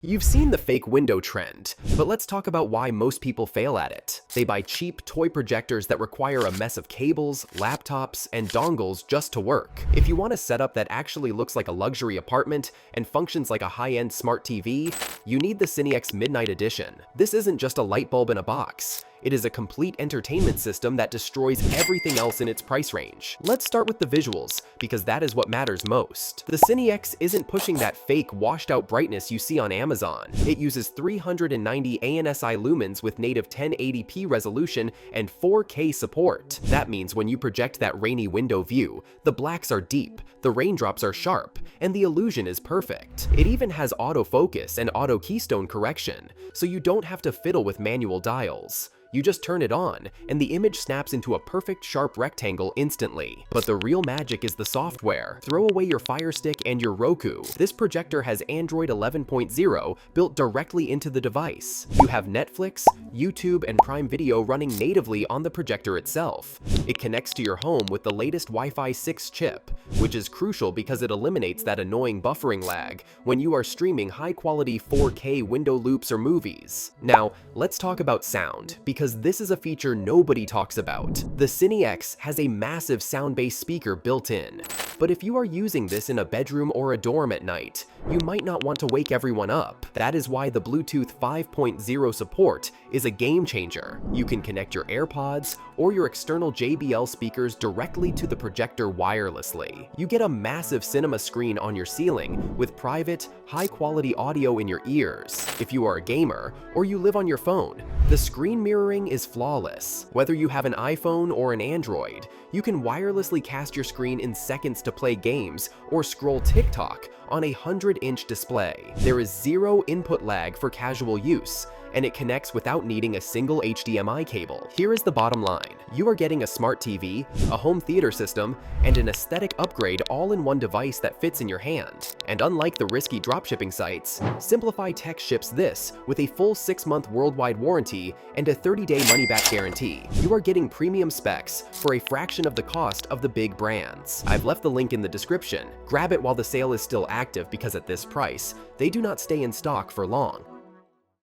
You've seen the fake window trend, but let's talk about why most people fail at it. They buy cheap toy projectors that require a mess of cables, laptops, and dongles just to work. If you want a setup that actually looks like a luxury apartment and functions like a high-end smart TV, you need the CineX Midnight Edition. This isn't just a light bulb in a box. It is a complete entertainment system that destroys everything else in its price range. Let's start with the visuals, because that is what matters most. The CineX isn't pushing that fake washed-out brightness you see on Amazon. It uses 390 ANSI lumens with native 1080p resolution and 4K support. That means when you project that rainy window view, the blacks are deep, the raindrops are sharp, and the illusion is perfect. It even has autofocus and auto keystone correction, so you don't have to fiddle with manual dials. You just turn it on, and the image snaps into a perfect sharp rectangle instantly. But the real magic is the software. Throw away your Fire Stick and your Roku. This projector has Android 11.0 built directly into the device. You have Netflix, YouTube, and Prime Video running natively on the projector itself. It connects to your home with the latest Wi-Fi 6 chip, which is crucial because it eliminates that annoying buffering lag when you are streaming high-quality 4K window loops or movies. Now, let's talk about sound, because this is a feature nobody talks about. The CineX has a massive sound-based speaker built in, but if you are using this in a bedroom or a dorm at night, you might not want to wake everyone up. That is why the Bluetooth 5.0 support is a game changer. You can connect your AirPods or your external JBL speakers directly to the projector wirelessly. You get a massive cinema screen on your ceiling with private, high-quality audio in your ears. If you are a gamer or you live on your phone, the screen mirroring is flawless. Whether you have an iPhone or an Android, you can wirelessly cast your screen in seconds to play games or scroll TikTok on a 100-inch display. There is zero input lag for casual use, and it connects without needing a single HDMI cable. Here is the bottom line. You are getting a smart TV, a home theater system, and an aesthetic upgrade all in one device that fits in your hand. And unlike the risky dropshipping sites, Simplify Tech ships this with a full 6-month worldwide warranty and a 30-day money-back guarantee. You are getting premium specs for a fraction of the cost of the big brands. I've left the link in the description. Grab it while the sale is still active because at this price, they do not stay in stock for long.